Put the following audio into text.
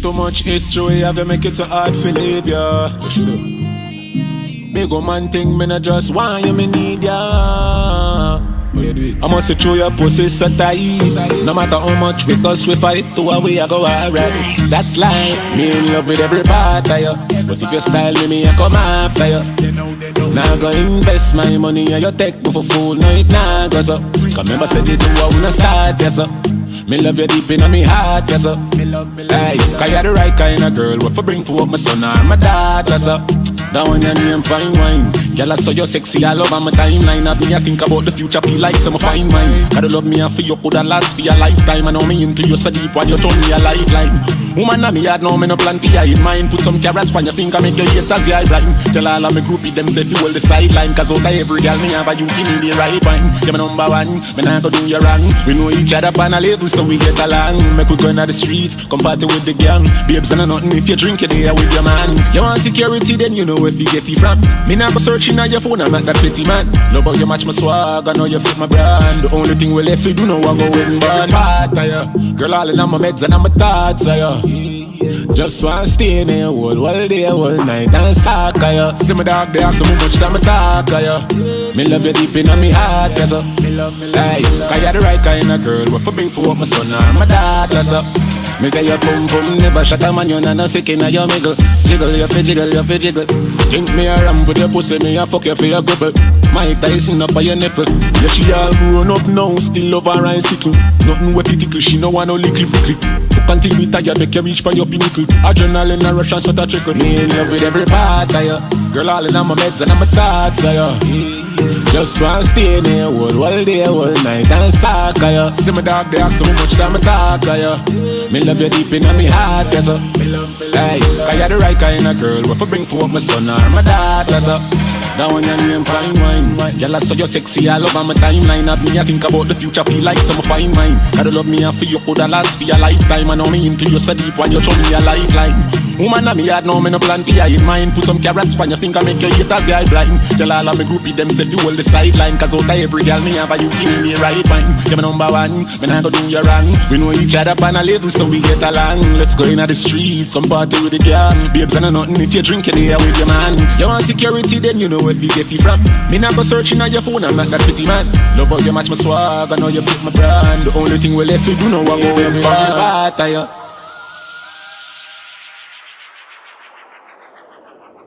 Too much history have you make it so hard to leave ya. What you do? Big old man thing, me not just want you, me need ya. I must say through your pussy so tight. No matter how much we cause we fight, to a way I go alright. That's life. Me in love with every part of you, but if you style me, I come after you. Now go invest my money and you take me for fool. No it nah goes up. Cause remember said you do I wanna start, yes up. Me love you deep in my heart, yes up. Hey, cause you're the right kind of girl. What for bring to up my son or my daughter, yes up. That one your name fine wine. Girl, I saw you sexy all over my timeline. I be I think about the future, feel like some fine wine. Gotta love me and for you coulda last for your lifetime. I know me into you so deep when you turn me a lifeline. Woman, I'm me hard now, me no plan for you in mind. Put some carrots on your finger, make your haters the eye blind. Tell all of my groupie them say fuel the sideline. Cause out of every girl me have a you give me the right wine. You're my number one, me nah go do you wrong. We know each other on a level so we get along. Make we go into the streets, come party with the gang. Babes and nothing if you drink it there with your man. You want security then you know where you get it from. Me nah go searching on your phone, I'm not that pretty man. Love how you match my swag, I know you fit my brand. The only thing we left we do know I go with and burn part of you. Girl all in on my meds and on my thoughts of you. Just wanna stay in here all day, all night and suck of you. See my dog there, so much time I talk of you. Me love you deep in my heart, yes sir. Hey, cause you're the right kind of girl. What for bring for up my son or my daughter, sir. Me say your pum pum never shut a man, you nah no sick inna your middle. Jiggle, you fi jiggle, you fi jiggle. Think me a ram with your pussy, me a fuck you for your gripple. Mike Tyson up on your nipple. Yeah, she all grown up now, still love her and sickle. Nothing with tickle, she no want no lickle click. Until we tired, make you reach for your pinnacle. Adrenaline and rush and sort of trickle. Me in love with every part of you. Girl all in on my meds and on my thoughts of you. Just wanna stay in here all day, all night and suck of you. See my dog there, so much time I talk of you. Me love you deep in my heart, yes sir. Hey, cause you're the right kind of girl. What for bring for up my son or my daughter, sir. That one your name fine wine. Girl, I saw you sexy all over my timeline. Have me I think about the future, feel like some fine wine. Gotta love me and for you coulda last for your lifetime. I know me into you so deep when you show me a lifeline. Woman, I'm me hard now, me no plan for you in mind. Put some carrots on your finger, make your haters the eye blind. Tell all of my groupie them say you hold the sideline. Cause out of every girl me have a you give me the right wine. You're my number one, me nah go do you wrong. We know each other on a level so we get along. Let's go inna the streets, come party with the gang. Babes and nothing if you drink it here with your man. You want security then you know where you get it from. Me nah go searching on your phone, I'm not that pretty man. Love how you match my swag, I know you fit my brand. The only thing we left we do know I go every part of you.